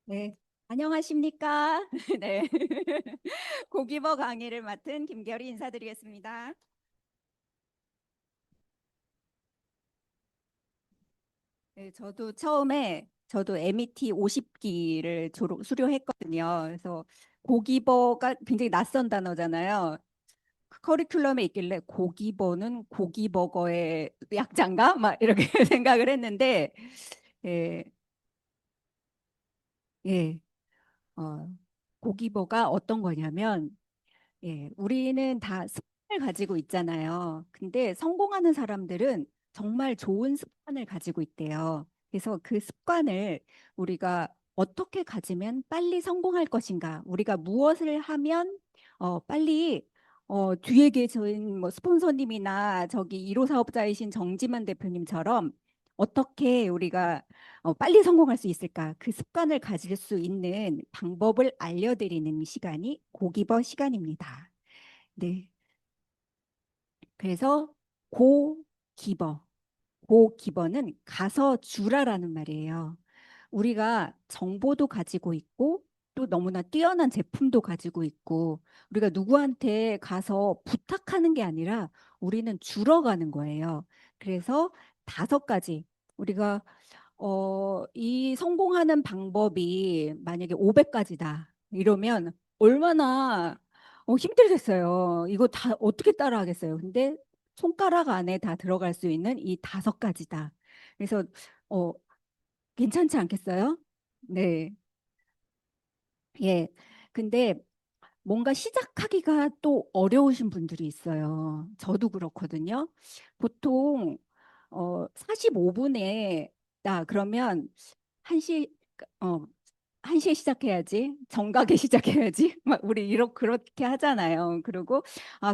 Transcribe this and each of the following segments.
네, 안녕하십니까? 네, 고기버 강의를 맡은 김결이 인사드리겠습니다. 네, 저도 MET 50기를 수료했거든요. 그래서 고기버가 굉장히 낯선 단어잖아요. 그 커리큘럼에 있길래 고기버는 고기버거의 약자인가? 막 이렇게 생각을 했는데, 예, 예, 어, 고기버가 어떤 거냐면, 우리는 다 습관을 가지고 있잖아요. 근데 성공하는 사람들은 정말 좋은 습관을 가지고 있대요. 그래서 그 습관을 우리가 어떻게 가지면 빨리 성공할 것인가? 우리가 무엇을 하면 빨리 뒤에 계신 뭐 스폰서님이나 저기 1호 사업자이신 정지만 대표님처럼 어떻게 우리가 빨리 성공할 수 있을까? 그 습관을 가질 수 있는 방법을 알려드리는 시간이 고기버 시간입니다. 네. 그래서 고기버, 고기버는 가서 주라라는 말이에요. 우리가 정보도 가지고 있고 또 너무나 뛰어난 제품도 가지고 있고 우리가 누구한테 가서 부탁하는 게 아니라 우리는 주러 가는 거예요. 그래서 5가지 우리가 이 성공하는 방법이 만약에 500가지다. 이러면 얼마나 힘들겠어요. 이거 다 어떻게 따라 하겠어요. 근데 손가락 안에 다 들어갈 수 있는 이 5가지다. 그래서 어, 괜찮지 않겠어요? 네. 예. 근데 뭔가 시작하기가 또 어려우신 분들이 있어요. 저도 그렇거든요. 보통 45분에 그러면 1시 어 1시에 시작해야지. 정각에 시작해야지. 막 우리 그렇게 하잖아요. 그리고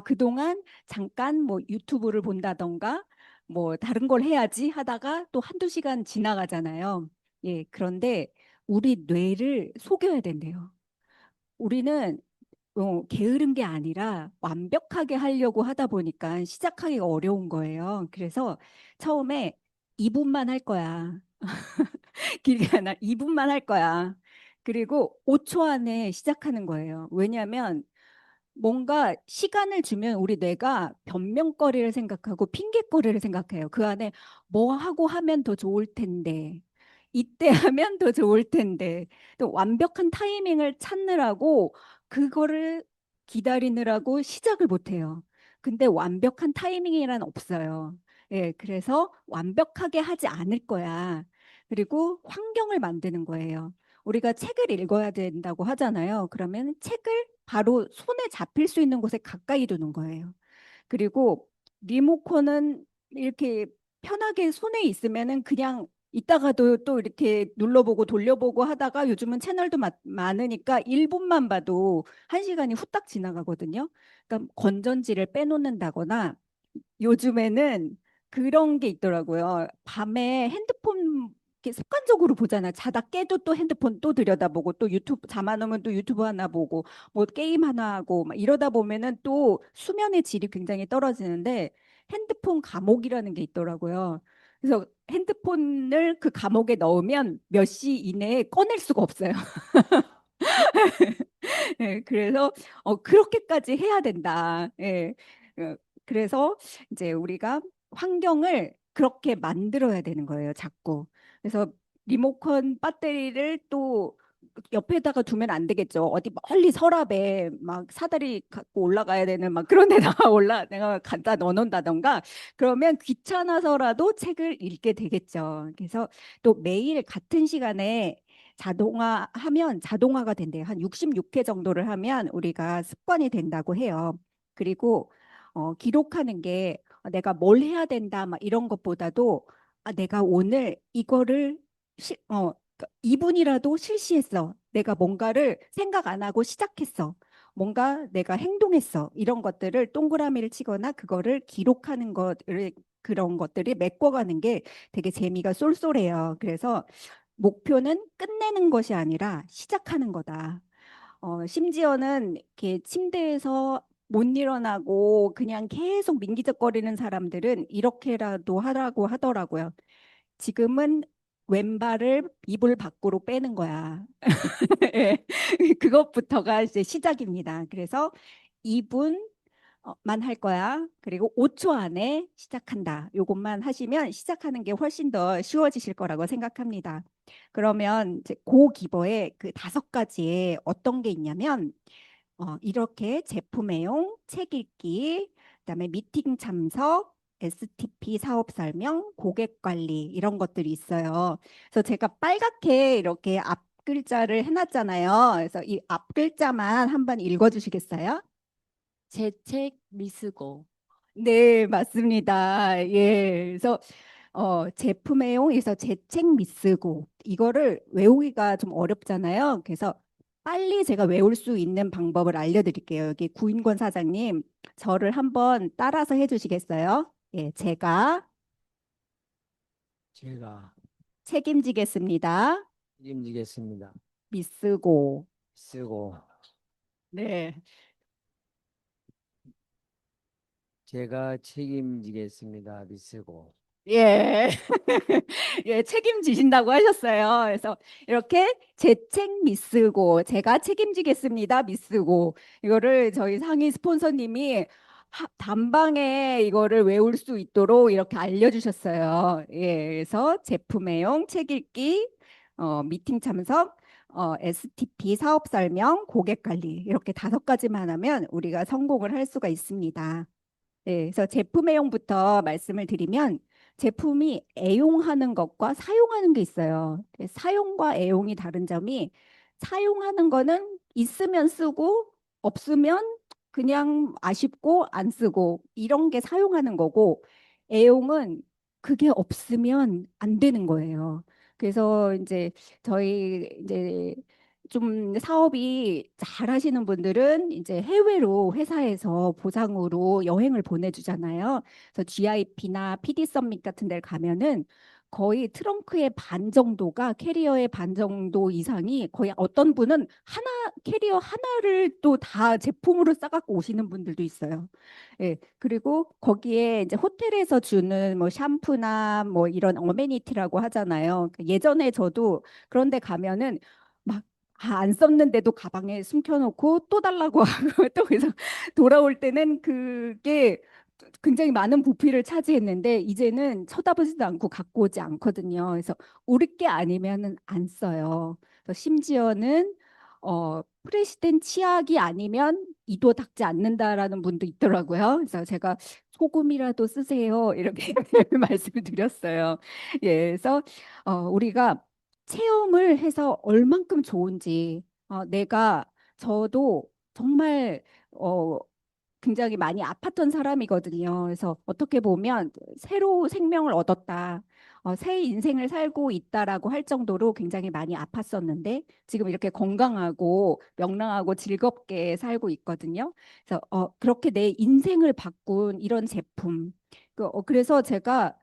그동안 잠깐 뭐 유튜브를 본다던가 뭐 다른 걸 해야지 하다가 또 한두 시간 지나가잖아요. 예. 그런데 우리 뇌를 속여야 된대요. 우리는 게으른 게 아니라 완벽하게 하려고 하다 보니까 시작하기가 어려운 거예요. 그래서 처음에 2분만 할 거야. 길게 안 2분만 할 거야. 그리고 5초 안에 시작하는 거예요. 왜냐하면 뭔가 시간을 주면 우리 뇌가 변명거리를 생각하고 핑계거리를 생각해요. 그 안에 뭐 하고 하면 더 좋을 텐데, 이때 하면 더 좋을 텐데, 또 완벽한 타이밍을 찾느라고 그거를 기다리느라고 시작을 못 해요. 근데 완벽한 타이밍이란 없어요. 예, 그래서 완벽하게 하지 않을 거야. 그리고 환경을 만드는 거예요. 우리가 책을 읽어야 된다고 하잖아요. 그러면 책을 바로 손에 잡힐 수 있는 곳에 가까이 두는 거예요. 그리고 리모컨은 이렇게 편하게 손에 있으면은 그냥 이따가도 또 이렇게 눌러보고 돌려보고 하다가 요즘은 채널도 많으니까 1분만 봐도 1시간이 후딱 지나가거든요. 그러니까 건전지를 빼놓는다거나 요즘에는 그런 게 있더라고요. 밤에 핸드폰 이렇게 습관적으로 보잖아요. 자다 깨도 또 핸드폰 또 들여다보고 또 유튜브 잠안 오면 또 유튜브 하나 보고 뭐 게임 하나 하고 막 이러다 보면은 또 수면의 질이 굉장히 떨어지는데 핸드폰 감옥이라는 게 있더라고요. 그래서 핸드폰을 그 감옥에 넣으면 몇 시 이내에 꺼낼 수가 없어요. 예, 그래서 그렇게까지 해야 된다. 예. 어, 그래서 이제 우리가 환경을 그렇게 만들어야 되는 거예요, 자꾸. 그래서 리모컨 배터리를 또 옆에다가 두면 안 되겠죠. 어디 멀리 서랍에 막 사다리 갖고 올라가야 되는 막 그런 데다가 내가 갖다 넣어놓는다던가 그러면 귀찮아서라도 책을 읽게 되겠죠. 그래서 또 매일 같은 시간에 하면 자동화가 된대요. 한 66회 정도를 하면 우리가 습관이 된다고 해요. 그리고 기록하는 게 내가 뭘 해야 된다 막 이런 것보다도 내가 오늘 이거를 2분이라도 실시했어. 내가 뭔가를 생각 안 하고 시작했어. 뭔가 내가 행동했어. 이런 것들을 동그라미를 치거나 그거를 기록하는 것을 그런 것들이 메꿔가는 게 되게 재미가 쏠쏠해요. 그래서 목표는 끝내는 것이 아니라 시작하는 거다. 심지어는 이렇게 침대에서 못 일어나고 그냥 계속 민기적거리는 사람들은 이렇게라도 하라고 하더라고요. 지금은 왼발을 이불 밖으로 빼는 거야. 예. 그것부터가 이제 시작입니다. 그래서 2분 만 할 거야. 그리고 5초 안에 시작한다. 요것만 하시면 시작하는 게 훨씬 더 쉬워지실 거라고 생각합니다. 그러면 이제 고기버에 그 5가지에 어떤 게 있냐면 이렇게 제품 애용, 책 읽기, 그다음에 미팅 참석, STP 사업 설명, 고객 관리 이런 것들이 있어요. 그래서 제가 빨갛게 이렇게 앞 글자를 해놨잖아요. 그래서 이 앞 글자만 한번 읽어주시겠어요? 재책 미쓰고. 네, 맞습니다. 예, 그래서 제품 애용에서 재책 미쓰고 이거를 외우기가 좀 어렵잖아요. 그래서 빨리 제가 외울 수 있는 방법을 알려드릴게요. 여기 구인권 사장님, 저를 한번 따라서 해주시겠어요? 예, 제가 제가 책임지겠습니다. 책임지겠습니다. 미쓰고. 쓰고 네. 제가 책임지겠습니다. 미쓰고 예. 예, 책임지신다고 하셨어요. 그래서 이렇게 제 책 미쓰고 제가 책임지겠습니다. 미쓰고 이거를 저희 상위 스폰서님이 단방에 이거를 외울 수 있도록 이렇게 알려주셨어요. 예, 그래서 제품 애용, 책 읽기, 미팅 참석, STP 사업 설명, 고객 관리 이렇게 5가지만 하면 우리가 성공을 할 수가 있습니다. 네, 그래서 제품 애용부터 말씀을 드리면 제품이 애용하는 것과 사용하는 게 있어요. 사용과 애용이 다른 점이 사용하는 거는 있으면 쓰고 없으면 그냥 아쉽고 안 쓰고 이런 게 사용하는 거고 애용은 그게 없으면 안 되는 거예요. 그래서 이제 저희 이제 좀 사업이 잘 하시는 분들은 이제 해외로 회사에서 보상으로 여행을 보내주잖아요. 그래서 GIP나 PD 서밋 같은 데를 가면은 거의 트렁크의 반 정도가 캐리어의 반 정도 이상이 거의 어떤 분은 하나 캐리어 하나를 또 다 제품으로 싸갖고 오시는 분들도 있어요. 예. 그리고 거기에 이제 호텔에서 주는 뭐 샴푸나 뭐 이런 어메니티라고 하잖아요. 예전에 저도 그런데 가면은 막 안 썼는데도 가방에 숨겨놓고 또 달라고 하고 또 그래서 돌아올 때는 그게 굉장히 많은 부피를 차지했는데 이제는 쳐다보지도 않고 갖고 오지 않거든요. 그래서 우리 게 아니면은 안 써요. 그래서 심지어는 프레시된 치약이 아니면 이도 닦지 않는다라는 분도 있더라고요. 그래서 제가 소금이라도 쓰세요 이렇게 말씀을 드렸어요. 예, 그래서 우리가 체험을 해서 얼만큼 좋은지 내가 저도 정말 어, 굉장히 많이 아팠던 사람이거든요. 그래서 어떻게 보면 새로 생명을 얻었다. 새 인생을 살고 있다라고 할 정도로 굉장히 많이 아팠었는데 지금 이렇게 건강하고 명랑하고 즐겁게 살고 있거든요. 그래서 그렇게 내 인생을 바꾼 이런 제품. 그래서 제가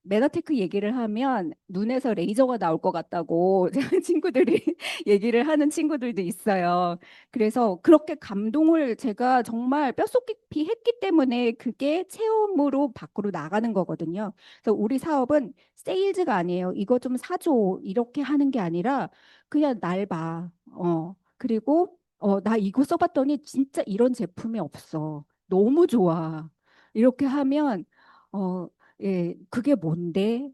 메가테크 얘기를 하면 눈에서 레이저가 나올 것 같다고 친구들이 얘기를 하는 친구들도 있어요. 그래서 그렇게 감동을 제가 정말 뼛속 깊이 했기 때문에 그게 체험으로 밖으로 나가는 거거든요. 그래서 우리 사업은 세일즈가 아니에요. 이거 좀 사줘. 이렇게 하는 게 아니라 그냥 날 봐. 그리고 나 이거 써봤더니 진짜 이런 제품이 없어. 너무 좋아. 이렇게 하면 어, 예, 그게 뭔데?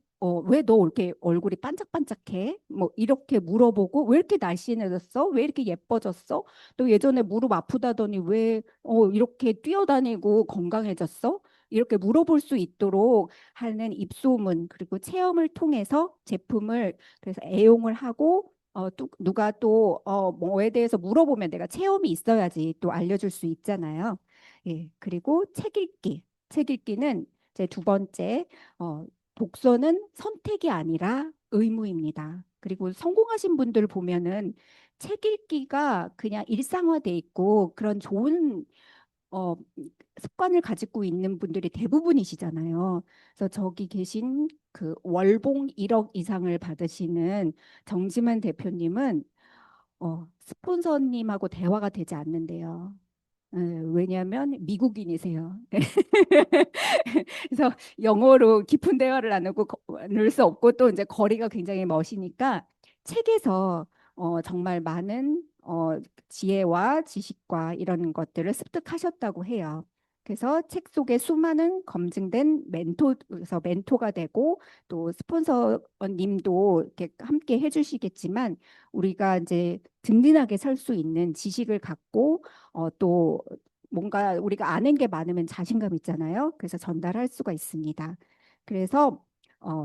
왜 너 이렇게 얼굴이 반짝반짝해? 뭐 이렇게 물어보고 왜 이렇게 날씬해졌어? 왜 이렇게 예뻐졌어? 또 예전에 무릎 아프다더니 왜 이렇게 뛰어다니고 건강해졌어? 이렇게 물어볼 수 있도록 하는 입소문 그리고 체험을 통해서 제품을 그래서 애용을 하고 또 누가 또 뭐에 대해서 물어보면 내가 체험이 있어야지 또 알려줄 수 있잖아요. 예, 그리고 책 읽기. 책 읽기는 제 2번째, 독서는 선택이 아니라 의무입니다. 그리고 성공하신 분들 보면은 책 읽기가 그냥 일상화돼 있고 그런 좋은 어, 습관을 가지고 있는 분들이 대부분이시잖아요. 그래서 저기 계신 그 월봉 1억 이상을 받으시는 정지만 대표님은 스폰서님하고 대화가 되지 않는데요. 왜냐하면 미국인이세요. 그래서 영어로 깊은 대화를 나눌 수 없고 또 이제 거리가 굉장히 멋이니까 책에서 정말 많은 지혜와 지식과 이런 것들을 습득하셨다고 해요. 그래서 책 속에 수많은 검증된 그래서 멘토가 되고 또 스폰서님도 이렇게 함께 해주시겠지만 우리가 이제 든든하게 설 수 있는 지식을 갖고 또 뭔가 우리가 아는 게 많으면 자신감 있잖아요. 그래서 전달할 수가 있습니다. 그래서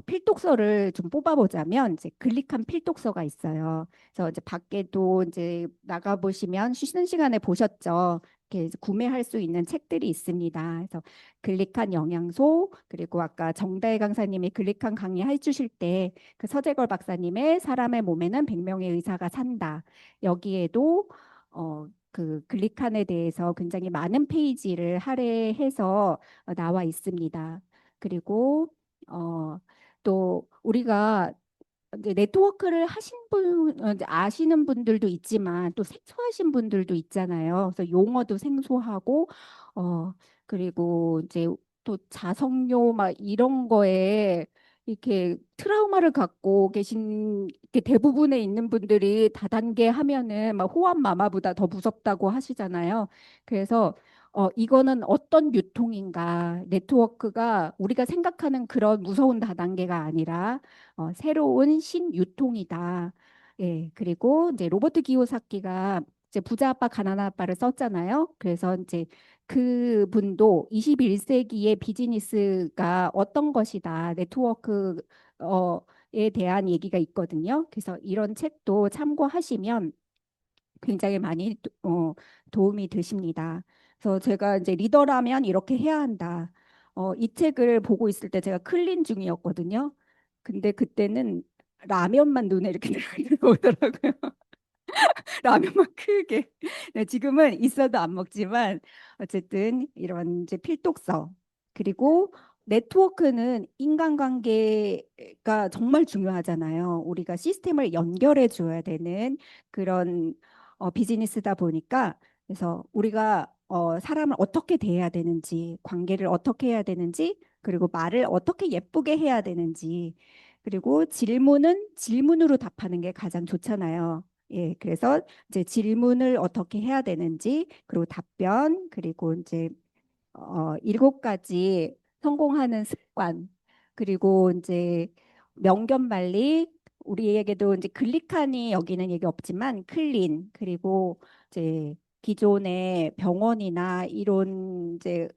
필독서를 좀 뽑아보자면 이제 글릭한 필독서가 있어요. 그래서 이제 밖에도 이제 나가 보시면 쉬는 시간에 보셨죠. 이렇게 이제 구매할 수 있는 책들이 있습니다. 그래서 글릭한 영양소 그리고 아까 정다혜 강사님이 글릭한 강의 해주실 때 그 서재걸 박사님의 사람의 몸에는 100명의 의사가 산다. 여기에도 그 글리칸에 대해서 굉장히 많은 페이지를 할애해서 나와 있습니다. 그리고 어, 또 우리가 이제 네트워크를 하신 이제 아시는 분들도 있지만 또 생소하신 분들도 있잖아요. 그래서 용어도 생소하고 어 그리고 이제 또 자성료 막 이런 거에 이렇게 트라우마를 갖고 계신 이렇게 대부분에 있는 분들이 다단계 하면은 막 호환 마마보다 더 무섭다고 하시잖아요. 그래서 이거는 어떤 유통인가? 네트워크가 우리가 생각하는 그런 무서운 다단계가 아니라 새로운 신유통이다. 예, 그리고 이제 로버트 기요사키가 이제 부자 아빠 가난한 아빠를 썼잖아요. 그래서 이제 그 분도 21세기의 비즈니스가 어떤 것이다. 네트워크 에 대한 얘기가 있거든요. 그래서 이런 책도 참고하시면 굉장히 많이 도움이 되십니다. 그래서 제가 이제 리더라면 이렇게 해야 한다. 이 책을 보고 있을 때 제가 클린 중이었거든요. 근데 그때는 라면만 눈에 이렇게 들어오더라고요. 라면만 크게. 네, 지금은 있어도 안 먹지만 어쨌든 이런 이제 필독서 그리고 네트워크는 인간관계가 정말 중요하잖아요. 우리가 시스템을 연결해 줘야 되는 그런 비즈니스다 보니까 그래서 우리가 사람을 어떻게 대해야 되는지, 관계를 어떻게 해야 되는지, 그리고 말을 어떻게 예쁘게 해야 되는지, 그리고 질문은 질문으로 답하는 게 가장 좋잖아요. 예, 그래서 이제 질문을 어떻게 해야 되는지, 그리고 답변, 그리고 이제 7가지 성공하는 습관, 그리고 이제 명견 관리, 우리에게도 이제 글리칸이 여기는 얘기 없지만 클린, 그리고 이제 기존의 병원이나 이런 이제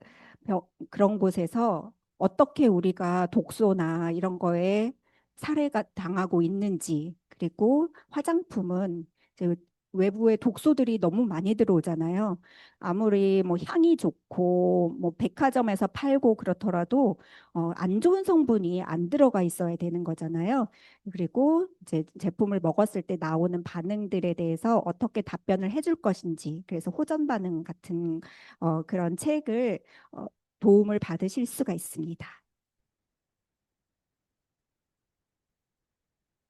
그런 곳에서 어떻게 우리가 독소나 이런 거에 살해가 당하고 있는지, 그리고 화장품은 이제 외부에 독소들이 너무 많이 들어오잖아요. 아무리 뭐 향이 좋고 뭐 백화점에서 팔고 그렇더라도 안 좋은 성분이 안 들어가 있어야 되는 거잖아요. 그리고 이제 제품을 먹었을 때 나오는 반응들에 대해서 어떻게 답변을 해줄 것인지 그래서 호전 반응 같은 그런 책을 도움을 받으실 수가 있습니다.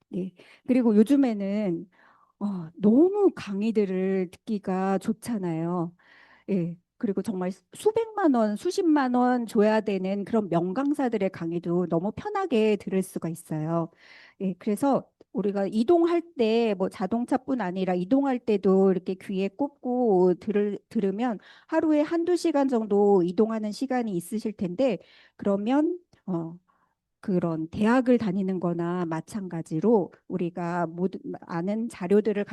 네. 그리고 요즘에는 너무 강의들을 듣기가 좋잖아요. 예. 그리고 정말 수백만 원, 수십만 원 줘야 되는 그런 명강사들의 강의도 너무 편하게 들을 수가 있어요. 예. 그래서 우리가 이동할 때 뭐 자동차뿐 아니라 이동할 때도 이렇게 귀에 꽂고 들으면 하루에 한두 시간 정도 이동하는 시간이 있으실 텐데 그러면 그런 대학을 다니는 거나 마찬가지로 우리가 모두 아는 자료들을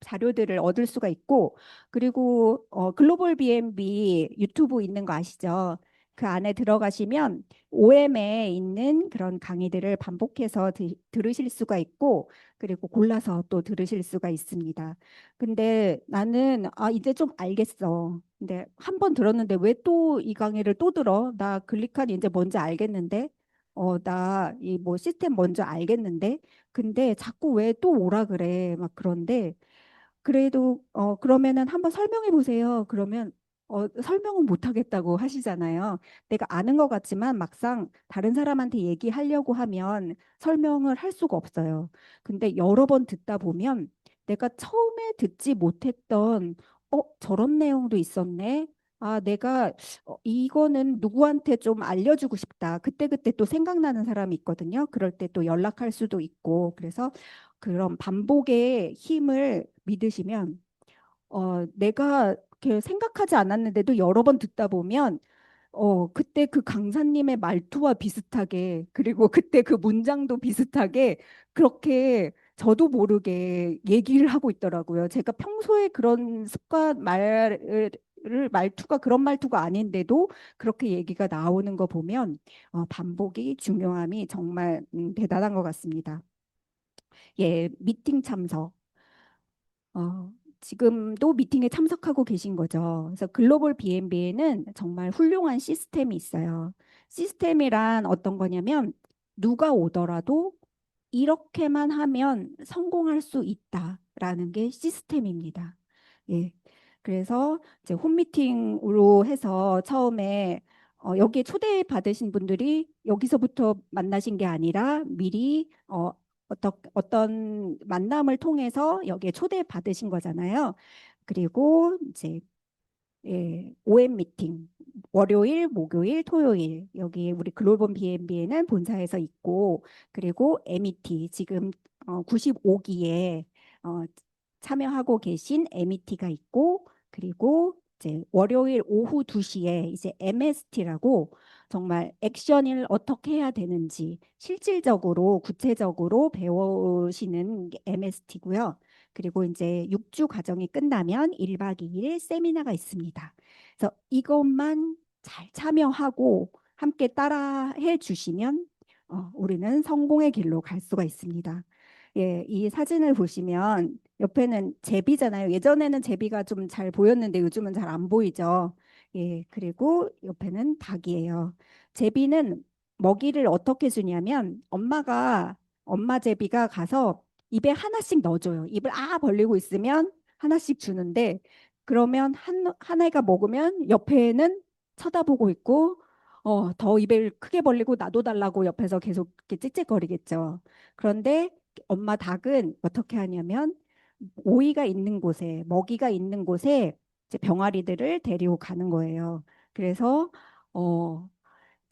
자료들을 얻을 수가 있고 그리고 글로벌 B&B 유튜브 있는 거 아시죠? 그 안에 들어가시면 OM에 있는 그런 강의들을 반복해서 들으실 수가 있고 그리고 골라서 또 들으실 수가 있습니다. 근데 나는 이제 좀 알겠어. 근데 한 번 들었는데 왜 또 이 강의를 또 들어? 나 글리칸 이제 뭔지 알겠는데 나 이 뭐 시스템 먼저 알겠는데 근데 자꾸 왜 또 오라 그래 막 그런데 그래도 그러면은 한번 설명해 보세요. 그러면 설명은 못 하겠다고 하시잖아요. 내가 아는 것 같지만 막상 다른 사람한테 얘기하려고 하면 설명을 할 수가 없어요. 근데 여러 번 듣다 보면 내가 처음에 듣지 못했던 저런 내용도 있었네. 아, 내가 이거는 누구한테 좀 알려주고 싶다. 그때그때 또 생각나는 사람이 있거든요. 그럴 때 또 연락할 수도 있고. 그래서 그런 반복의 힘을 믿으시면 내가 이렇게 생각하지 않았는데도 여러 번 듣다 보면 그때 그 강사님의 말투와 비슷하게, 그리고 그때 그 문장도 비슷하게 그렇게 저도 모르게 얘기를 하고 있더라고요. 제가 평소에 그런 습관 말투가 그런 말투가 아닌데도 그렇게 얘기가 나오는 거 보면 반복이 중요함이 정말 대단한 것 같습니다. 예, 미팅 참석. 지금도 미팅에 참석하고 계신 거죠. 그래서 글로벌 BNB에는 정말 훌륭한 시스템이 있어요. 시스템이란 어떤 거냐면 누가 오더라도 이렇게만 하면 성공할 수 있다라는 게 시스템입니다. 예. 그래서 이제 홈미팅으로 해서 처음에 여기에 초대 받으신 분들이 여기서부터 만나신 게 아니라 미리 어떤 만남을 통해서 여기에 초대 받으신 거잖아요. 그리고 이제 OM 미팅 월요일, 목요일, 토요일 여기 우리 글로벌 BNB에는 본사에서 있고 그리고 MET 지금 95기에 참여하고 계신 MET가 있고 그리고 이제 월요일 오후 2시에 이제 MST라고 정말 액션을 어떻게 해야 되는지 실질적으로 구체적으로 배우시는 게 MST고요. 그리고 이제 6주 과정이 끝나면 1박 2일 세미나가 있습니다. 그래서 이것만 잘 참여하고 함께 따라해 주시면 우리는 성공의 길로 갈 수가 있습니다. 예, 이 사진을 보시면 옆에는 제비잖아요. 예전에는 제비가 좀 잘 보였는데 요즘은 잘 안 보이죠. 예, 그리고 옆에는 닭이에요. 제비는 먹이를 어떻게 주냐면 엄마 제비가 가서 입에 하나씩 넣어줘요. 입을 벌리고 있으면 하나씩 주는데 그러면 한 애가 먹으면 옆에는 쳐다보고 있고 더 입을 크게 벌리고 나도 달라고 옆에서 계속 이렇게 짹짹거리겠죠. 그런데 엄마 닭은 어떻게 하냐면 오이가 있는 곳에 먹이가 있는 곳에 이제 병아리들을 데리고 가는 거예요. 그래서 어,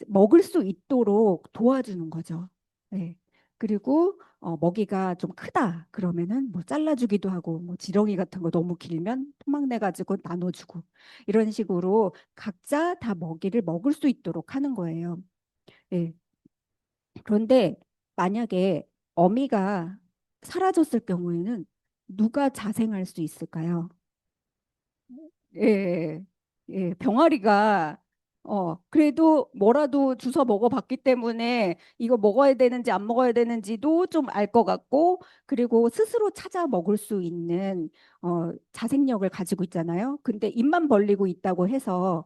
먹을 수 있도록 도와주는 거죠. 네. 그리고 먹이가 좀 크다 그러면은 뭐 잘라주기도 하고 뭐 지렁이 같은 거 너무 길면 토막 내가지고 나눠주고 이런 식으로 각자 다 먹이를 먹을 수 있도록 하는 거예요. 네. 그런데 만약에 어미가 사라졌을 경우에는 누가 자생할 수 있을까요? 예, 예, 병아리가 그래도 뭐라도 주워 먹어봤기 때문에 이거 먹어야 되는지 안 먹어야 되는지도 좀 알 것 같고 그리고 스스로 찾아 먹을 수 있는 자생력을 가지고 있잖아요. 근데 입만 벌리고 있다고 해서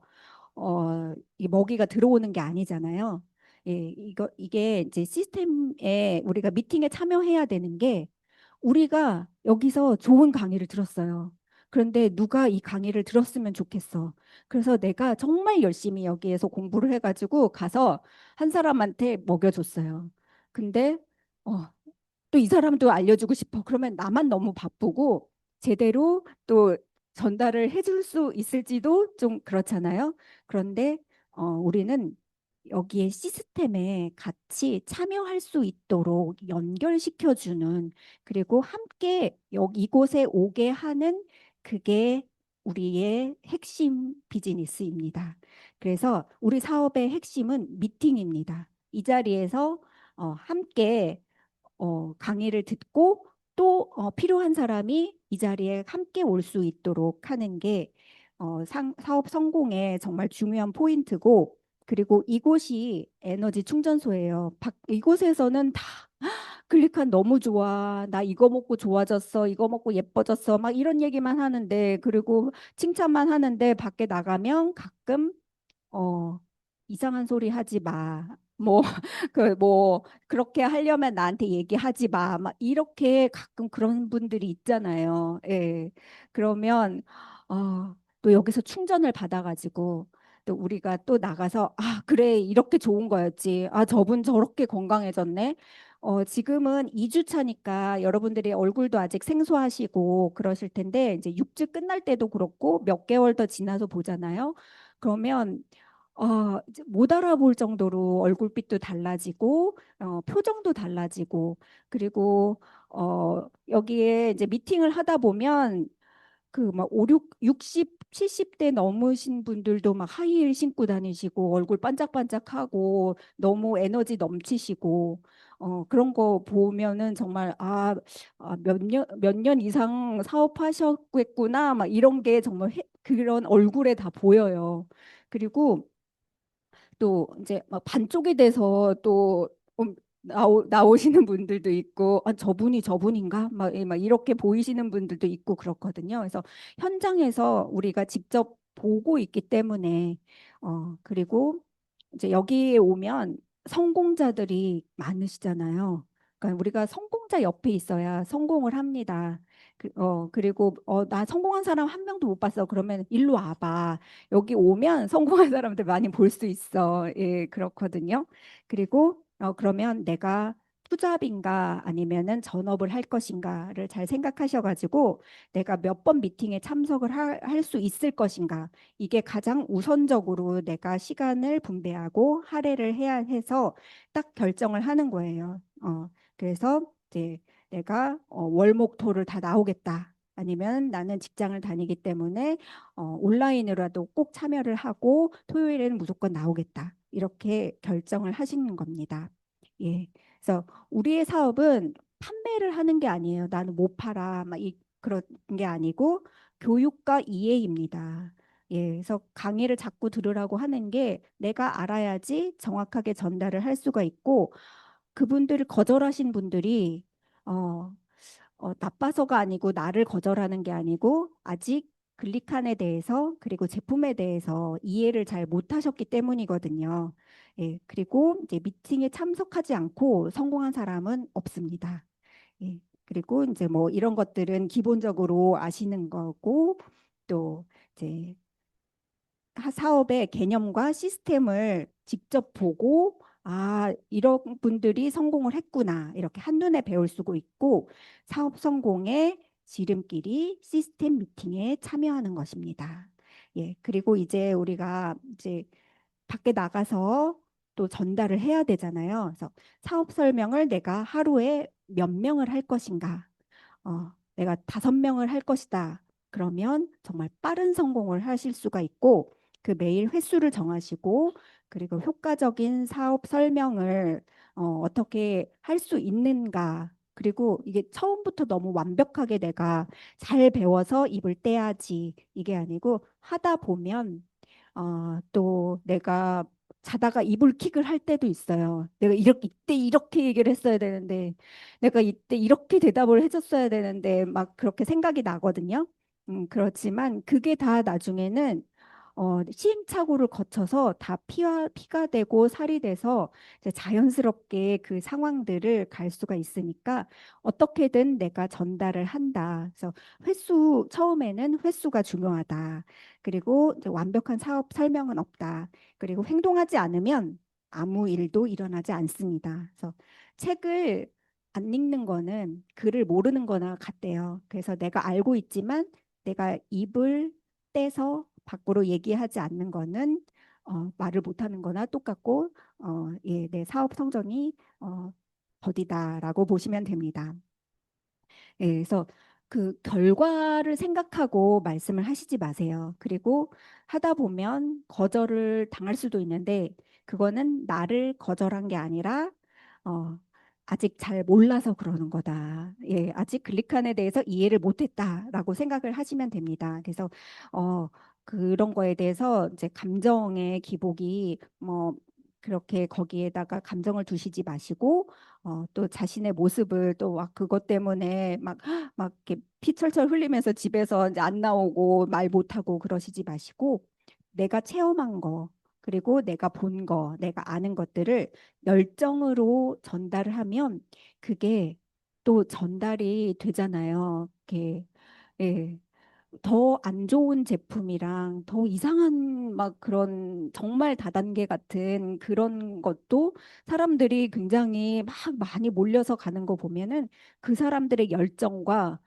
이 먹이가 들어오는 게 아니잖아요. 예, 이게 이제 시스템에 우리가 미팅에 참여해야 되는 게 우리가 여기서 좋은 강의를 들었어요. 그런데 누가 이 강의를 들었으면 좋겠어. 그래서 내가 정말 열심히 여기에서 공부를 해가지고 가서 한 사람한테 먹여줬어요. 근데 어, 또 이 사람도 알려주고 싶어. 그러면 나만 너무 바쁘고 제대로 또 전달을 해줄 수 있을지도 좀 그렇잖아요. 그런데 우리는 여기에 시스템에 같이 참여할 수 있도록 연결시켜주는 그리고 함께 여기 이곳에 오게 하는 그게 우리의 핵심 비즈니스입니다. 그래서 우리 사업의 핵심은 미팅입니다. 이 자리에서 함께 강의를 듣고 또 필요한 사람이 이 자리에 함께 올 수 있도록 하는 게 사업 성공에 정말 중요한 포인트고 그리고 이곳이 에너지 충전소예요. 이곳에서는 다 클릭한 너무 좋아. 나 이거 먹고 좋아졌어. 이거 먹고 예뻐졌어. 막 이런 얘기만 하는데 그리고 칭찬만 하는데 밖에 나가면 가끔 어, 이상한 소리 하지 마. 뭐, 그렇게 하려면 나한테 얘기하지 마. 막, 이렇게 가끔 그런 분들이 있잖아요. 예. 그러면, 또 여기서 충전을 받아가지고, 또 우리가 또 나가서, 그래, 이렇게 좋은 거였지. 저분 저렇게 건강해졌네. 지금은 2주 차니까 여러분들이 얼굴도 아직 생소하시고 그러실 텐데 이제 6주 끝날 때도 그렇고 몇 개월 더 지나서 보잖아요. 그러면 이제 못 알아볼 정도로 얼굴빛도 달라지고 표정도 달라지고 그리고 여기에 이제 미팅을 하다 보면 그 막 5, 6, 60, 70대 넘으신 분들도 막 하이힐 신고 다니시고 얼굴 반짝반짝하고 너무 에너지 넘치시고 그런 거 보면은 정말 몇 년 이상 사업하셨겠구나 막 이런 게 정말 그런 얼굴에 다 보여요. 그리고 또 이제 막 반쪽이 돼서 또 나오시는 분들도 있고 저분이 저분인가 막 이렇게 보이시는 분들도 있고 그렇거든요. 그래서 현장에서 우리가 직접 보고 있기 때문에 그리고 이제 여기에 오면 성공자들이 많으시잖아요. 그러니까 우리가 성공자 옆에 있어야 성공을 합니다. 그리고 나 성공한 사람 한 명도 못 봤어. 그러면 일로 와봐. 여기 오면 성공한 사람들 많이 볼 수 있어. 예, 그렇거든요. 그리고 그러면 내가 투잡인가 아니면은 전업을 할 것인가를 잘 생각하셔가지고 내가 몇 번 미팅에 참석을 할 수 있을 것인가 이게 가장 우선적으로 내가 시간을 분배하고 할애를 해야 해서 딱 결정을 하는 거예요. 그래서 이제 내가 월목토를 다 나오겠다. 아니면 나는 직장을 다니기 때문에 온라인으로라도 꼭 참여를 하고 토요일에는 무조건 나오겠다. 이렇게 결정을 하시는 겁니다. 예. 그래서 우리의 사업은 판매를 하는 게 아니에요. 나는 못 팔아. 그런 게 아니고 교육과 이해입니다. 예. 그래서 강의를 자꾸 들으라고 하는 게 내가 알아야지 정확하게 전달을 할 수가 있고 그분들을 거절하신 분들이 어, 나빠서가 아니고 나를 거절하는 게 아니고 아직 글리칸에 대해서 그리고 제품에 대해서 이해를 잘 못하셨기 때문이거든요. 예, 그리고 이제 미팅에 참석하지 않고 성공한 사람은 없습니다. 예, 그리고 이제 뭐 이런 것들은 기본적으로 아시는 거고 또 이제 사업의 개념과 시스템을 직접 보고 이런 분들이 성공을 했구나. 이렇게 한눈에 배울 수가 있고 사업 성공의 지름길이 시스템 미팅에 참여하는 것입니다. 예, 그리고 이제 우리가 이제 밖에 나가서 또 전달을 해야 되잖아요. 그래서 사업 설명을 내가 하루에 몇 명을 할 것인가? 내가 5명을 할 것이다. 그러면 정말 빠른 성공을 하실 수가 있고 그 매일 횟수를 정하시고 그리고 효과적인 사업 설명을 어떻게 할 수 있는가. 그리고 이게 처음부터 너무 완벽하게 내가 잘 배워서 입을 떼야지 이게 아니고 하다 보면 또 내가 자다가 이불킥을 할 때도 있어요. 내가 이때 이렇게 얘기를 했어야 되는데 내가 이때 이렇게 대답을 해줬어야 되는데 막 그렇게 생각이 나거든요. 그렇지만 그게 다 나중에는 시행착오를 거쳐서 다 피가 되고 살이 돼서 이제 자연스럽게 그 상황들을 갈 수가 있으니까 어떻게든 내가 전달을 한다. 그래서 처음에는 횟수가 중요하다. 그리고 이제 완벽한 사업 설명은 없다. 그리고 행동하지 않으면 아무 일도 일어나지 않습니다. 그래서 책을 안 읽는 거는 글을 모르는 거나 같대요. 그래서 내가 알고 있지만 내가 입을 떼서 밖으로 얘기하지 않는 거는 말을 못하는 거나 똑같고 예, 내 사업 성적이 더디다라고 보시면 됩니다. 예, 그래서 그 결과를 생각하고 말씀을 하시지 마세요. 그리고 하다 보면 거절을 당할 수도 있는데 그거는 나를 거절한 게 아니라 어, 아직 잘 몰라서 그러는 거다. 예, 아직 글리칸에 대해서 이해를 못했다라고 생각을 하시면 됩니다. 그래서 그런 거에 대해서 이제 감정의 기복이 뭐 그렇게 거기에다가 감정을 두시지 마시고 또 자신의 모습을 또 막 그것 때문에 막 이렇게 피 철철 흘리면서 집에서 이제 안 나오고 말 못하고 그러시지 마시고 내가 체험한 거 그리고 내가 본 거, 내가 아는 것들을 열정으로 전달을 하면 그게 또 전달이 되잖아요. 이렇게 예. 더 안 좋은 제품이랑 더 이상한 막 그런 정말 다단계 같은 그런 것도 사람들이 굉장히 막 많이 몰려서 가는 거 보면은 그 사람들의 열정과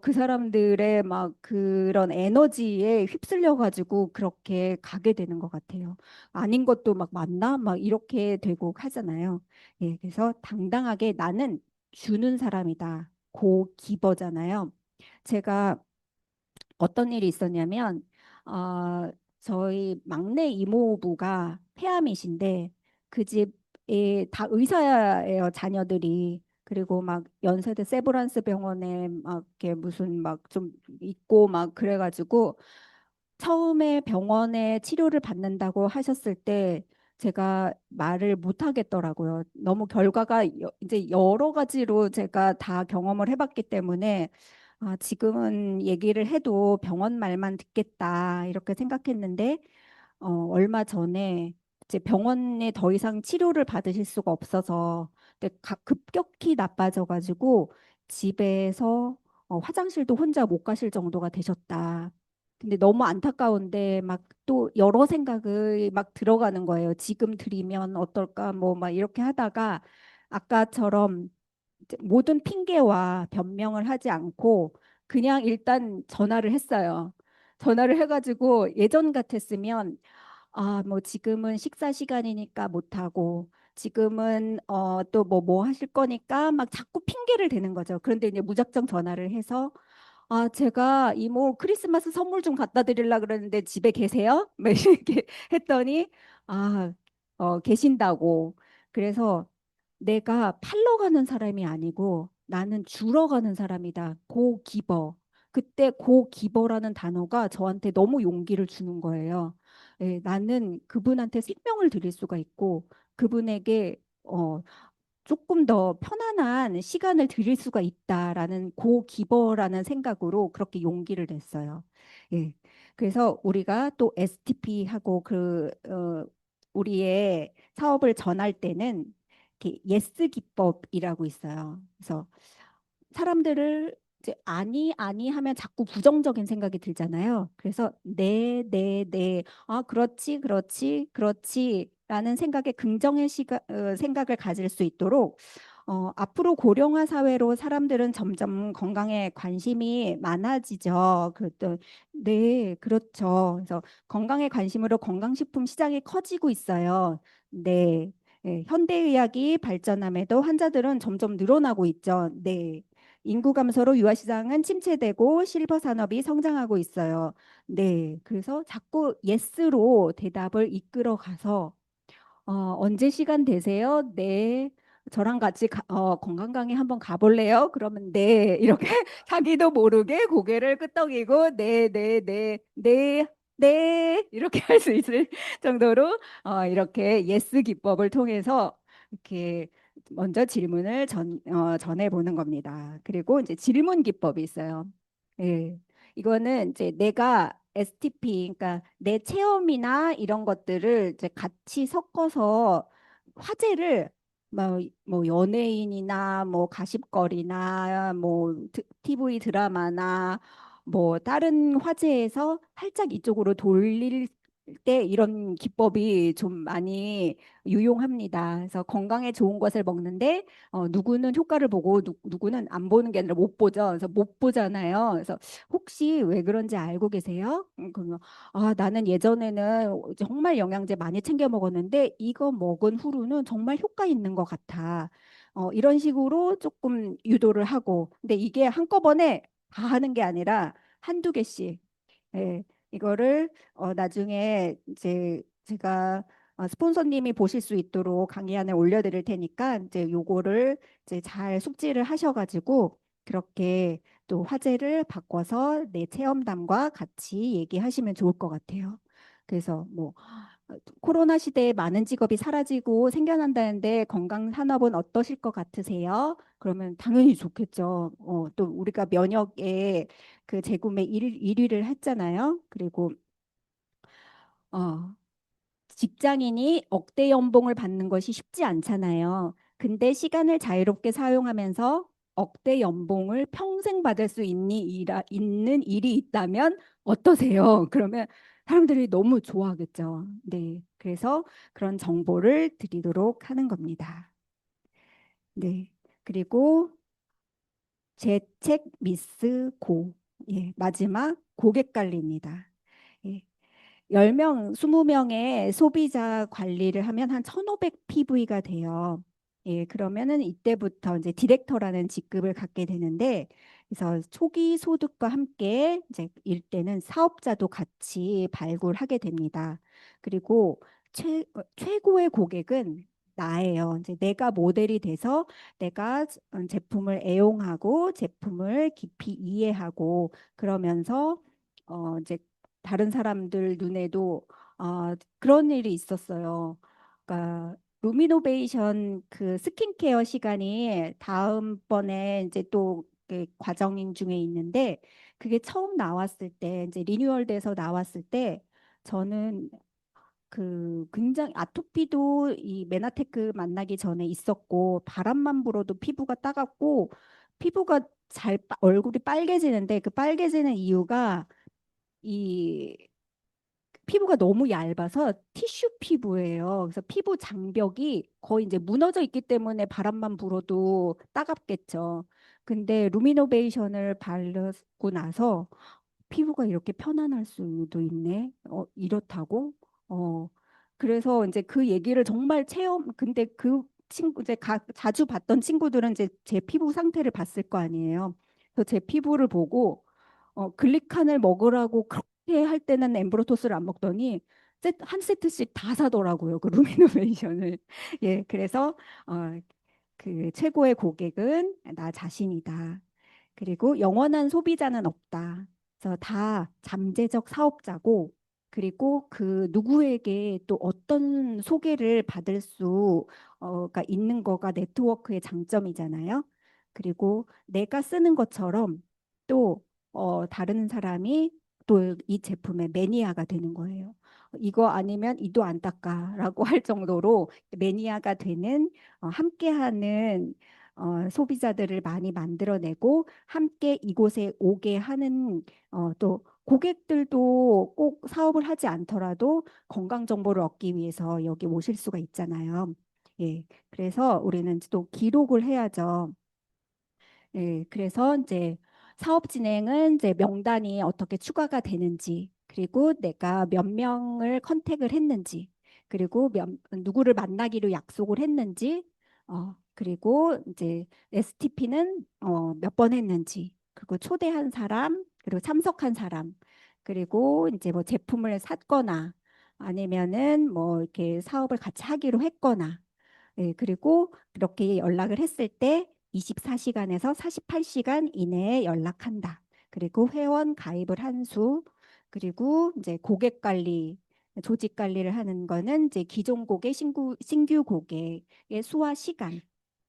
그 사람들의 막 그런 에너지에 휩쓸려 가지고 그렇게 가게 되는 것 같아요. 아닌 것도 막 맞나? 막 이렇게 되고 하잖아요. 예, 그래서 당당하게 나는 주는 사람이다. 고 기버잖아요. 제가 어떤 일이 있었냐면 저희 막내 이모부가 폐암이신데 그 집에 다 의사예요, 자녀들이. 그리고 막 연세대 세브란스 병원에 막 이렇게 무슨 막 좀 있고 막 그래가지고 처음에 병원에 치료를 받는다고 하셨을 때 제가 말을 못 하겠더라고요. 너무 결과가 이제 여러 가지로 제가 다 경험을 해봤기 때문에 지금은 얘기를 해도 병원 말만 듣겠다 이렇게 생각했는데 얼마 전에 이제 병원에 더 이상 치료를 받으실 수가 없어서 근데 급격히 나빠져가지고 집에서 화장실도 혼자 못 가실 정도가 되셨다. 근데 너무 안타까운데 막 또 여러 생각이 막 들어가는 거예요. 지금 드리면 어떨까 뭐 막 이렇게 하다가 아까처럼 이제 모든 핑계와 변명을 하지 않고 그냥 일단 전화를 했어요. 전화를 해가지고 예전 같았으면 뭐 지금은 식사 시간이니까 못하고 지금은 또 뭐 하실 거니까 막 자꾸 핑계를 대는 거죠. 그런데 이제 무작정 전화를 해서 제가 이모 크리스마스 선물 좀 갖다 드리려고 그러는데 집에 계세요? 막 이렇게 했더니 아, 계신다고. 그래서 내가 팔러 가는 사람이 아니고 나는 주러 가는 사람이다. 고 기버. 그때 고 기버라는 단어가 저한테 너무 용기를 주는 거예요. 예, 나는 그분한테 생명을 드릴 수가 있고 그분에게 조금 더 편안한 시간을 드릴 수가 있다라는 고 기버라는 생각으로 그렇게 용기를 냈어요. 예. 그래서 우리가 또 STP하고 우리의 사업을 전할 때는 이렇게 예스 기법이라고 있어요. 그래서 사람들을 이제 아니 하면 자꾸 부정적인 생각이 들잖아요. 그래서 네. 그렇지라는 생각에 긍정의 생각을 가질 수 있도록 앞으로 고령화 사회로 사람들은 점점 건강에 관심이 많아지죠. 네, 그렇죠. 그래서 건강에 관심으로 건강식품 시장이 커지고 있어요. 네. 예, 현대의학이 발전함에도 환자들은 점점 늘어나고 있죠. 네. 인구 감소로 유아 시장은 침체되고 실버 산업이 성장하고 있어요. 네. 그래서 자꾸 예스로 대답을 이끌어 가서 언제 시간 되세요? 네. 저랑 같이 건강 강의 한번 가볼래요? 그러면 네. 이렇게 자기도 모르게 고개를 끄덕이고 네. 이렇게 할 수 있을 정도로 이렇게 예스 기법을 통해서 이렇게 먼저 질문을 전해보는 겁니다. 그리고 이제 질문 기법이 있어요. 예. 이거는 이제 내가 STP, 그러니까 내 체험이나 이런 것들을 이제 같이 섞어서 화제를 뭐 연예인이나 뭐 가십거리나 뭐 TV 드라마나 뭐 다른 화제에서 살짝 이쪽으로 돌릴 때 이런 기법이 좀 많이 유용합니다. 그래서 건강에 좋은 것을 먹는데 누구는 효과를 보고 누구는 안 보는 게 아니라 못 보죠. 그래서 못 보잖아요. 그래서 혹시 왜 그런지 알고 계세요? 그러면 나는 예전에는 정말 영양제 많이 챙겨 먹었는데 이거 먹은 후로는 정말 효과 있는 것 같아. 이런 식으로 조금 유도를 하고 근데 이게 한꺼번에 다 하는 게 아니라 한두 개씩 예, 이거를 나중에 이제 제가 스폰서님이 보실 수 있도록 강의안을 올려드릴 테니까 이제 요거를 이제 잘 숙지를 하셔가지고 그렇게 또 화제를 바꿔서 내 체험담과 같이 얘기하시면 좋을 것 같아요. 그래서 뭐 코로나 시대에 많은 직업이 사라지고 생겨난다는데 건강 산업은 어떠실 것 같으세요? 그러면 당연히 좋겠죠. 또 우리가 면역에 그 재구매 1위를 했잖아요. 그리고 어, 직장인이 억대 연봉을 받는 것이 쉽지 않잖아요. 근데 시간을 자유롭게 사용하면서 억대 연봉을 평생 받을 수 있는 일이 있다면 어떠세요? 그러면 사람들이 너무 좋아하겠죠. 네. 그래서 그런 정보를 드리도록 하는 겁니다. 네. 그리고 재책 미스 고. 예, 마지막 고객 관리입니다. 예, 10명, 20명의 소비자 관리를 하면 한 1,500 PV가 돼요. 예, 그러면은 이때부터 이제 디렉터라는 직급을 갖게 되는데, 그래서 초기 소득과 함께 이제 일때는 사업자도 같이 발굴하게 됩니다. 그리고 최고의 고객은 나예요. 이제 내가 모델이 돼서 내가 제품을 애용하고 제품을 깊이 이해하고 그러면서 이제 다른 사람들 눈에도 그런 일이 있었어요. 그러니까 루미노베이션 그 스킨케어 시간이 다음번에 이제 또 그 과정 중에 있는데 그게 처음 나왔을 때 이제 리뉴얼돼서 나왔을 때 저는 그 굉장히 아토피도 이 메나테크 만나기 전에 있었고 바람만 불어도 피부가 따갑고 피부가 얼굴이 빨개지는데 그 빨개지는 이유가 이 피부가 너무 얇아서 티슈 피부예요. 그래서 피부 장벽이 거의 이제 무너져 있기 때문에 바람만 불어도 따갑겠죠. 근데 루미노베이션을 바르고 나서 피부가 이렇게 편안할 수도 있네. 이렇다고? 어, 그래서 이제 그 얘기를 정말 근데 그 친구, 이제 자주 봤던 친구들은 이제 제 피부 상태를 봤을 거 아니에요. 그래서 제 피부를 보고, 글리칸을 먹으라고 그렇게 할 때는 엠브로토스를 안 먹더니, 한 세트씩 다 사더라고요. 그 루미노베이션을. 예, 그래서, 어, 그 최고의 고객은 나 자신이다. 그리고 영원한 소비자는 없다. 그래서 다 잠재적 사업자고, 그리고 그 누구에게 또 어떤 소개를 받을 수가 있는 거가 네트워크의 장점이잖아요. 그리고 내가 쓰는 것처럼 또 다른 사람이 또 이 제품의 매니아가 되는 거예요. 이거 아니면 이도 안 닦아라고 할 정도로 매니아가 되는 함께하는 소비자들을 많이 만들어내고 함께 이곳에 오게 하는 또 고객들도 꼭 사업을 하지 않더라도 건강 정보를 얻기 위해서 여기 오실 수가 있잖아요. 예, 그래서 우리는 또 기록을 해야죠. 예, 그래서 이제 사업 진행은 이제 명단이 어떻게 추가가 되는지, 그리고 내가 몇 명을 컨택을 했는지, 그리고 누구를 만나기로 약속을 했는지, 그리고 이제 STP는 몇 번 했는지, 그리고 초대한 사람, 그리고 참석한 사람, 그리고 이제 뭐 제품을 샀거나 아니면은 뭐 이렇게 사업을 같이 하기로 했거나 예, 그리고 그렇게 연락을 했을 때 24시간에서 48시간 이내에 연락한다. 그리고 회원 가입을 한 수, 그리고 이제 고객 관리, 조직 관리를 하는 거는 이제 기존 고객, 신규 고객의 수와 시간,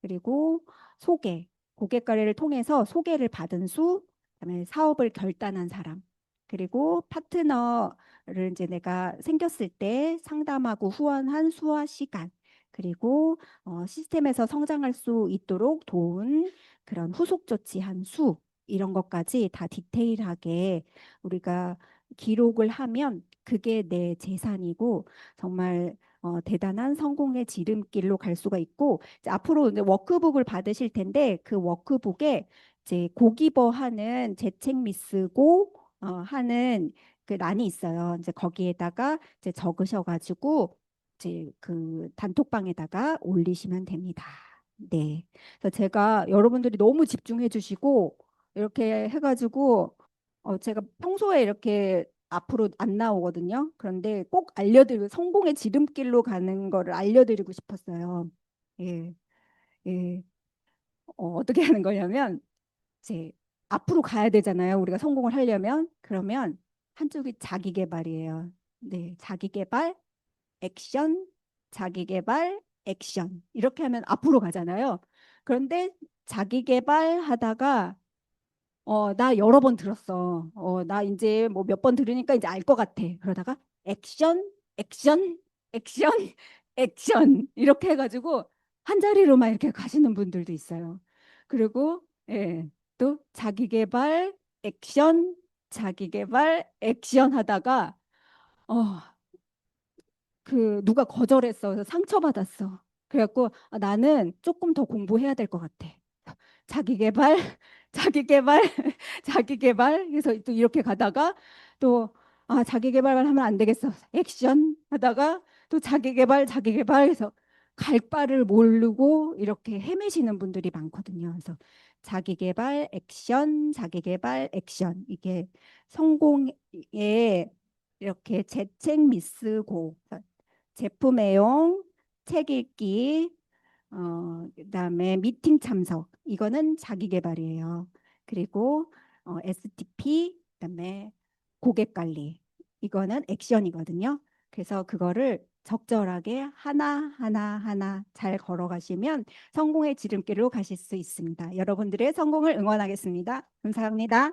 그리고 소개, 고객 관리를 통해서 소개를 받은 수, 그다음에 사업을 결단한 사람, 그리고 파트너를 이제 내가 생겼을 때 상담하고 후원한 수와 시간, 그리고 시스템에서 성장할 수 있도록 도운 그런 후속 조치한 수 이런 것까지 다 디테일하게 우리가 기록을 하면 그게 내 재산이고 정말 대단한 성공의 지름길로 갈 수가 있고 이제 앞으로 이제 워크북을 받으실 텐데 그 워크북에 이제 고기버하는 재책 미쓰고 하는 그 란이 있어요. 이제 거기에다가 이제 적으셔가지고 이제 그 단톡방에다가 올리시면 됩니다. 네. 그래서 제가 여러분들이 너무 집중해 주시고 이렇게 해가지고 제가 평소에 이렇게 앞으로 안 나오거든요. 그런데 꼭 알려드리고 성공의 지름길로 가는 거를 알려드리고 싶었어요. 예, 예. 어떻게 하는 거냐면 이제 앞으로 가야 되잖아요. 우리가 성공을 하려면 그러면 한쪽이 자기 개발이에요. 네, 자기 개발, 액션, 자기 개발, 액션. 이렇게 하면 앞으로 가잖아요. 그런데 자기 개발 하다가 나 여러 번 들었어. 나 이제 뭐 몇 번 들으니까 이제 알 것 같아. 그러다가 액션, 액션, 액션, 액션 이렇게 해가지고 한 자리로만 이렇게 가시는 분들도 있어요. 그리고 예. 또 자기 개발 액션, 자기 개발 액션 하다가 어, 그 누가 거절했어. 그래서 상처받았어. 그래갖고 아, 나는 조금 더 공부해야 될 것 같아. 자기 개발, 자기 개발, 자기 개발. 그래서 또 이렇게 가다가 또 아, 자기 개발만 하면 안 되겠어. 액션 하다가 또 자기 개발, 자기 개발 해서 갈 바를 모르고 이렇게 헤매시는 분들이 많거든요. 그래서 자기 개발, 액션, 자기 개발, 액션. 이게 성공에 이렇게 재책 미쓰고 제품 애용, 책 읽기, 그다음에 미팅 참석. 이거는 자기 개발이에요. 그리고 STP, 그다음에 고객 관리. 이거는 액션이거든요. 그래서 그거를 적절하게 하나 잘 걸어가시면 성공의 지름길로 가실 수 있습니다. 여러분들의 성공을 응원하겠습니다. 감사합니다.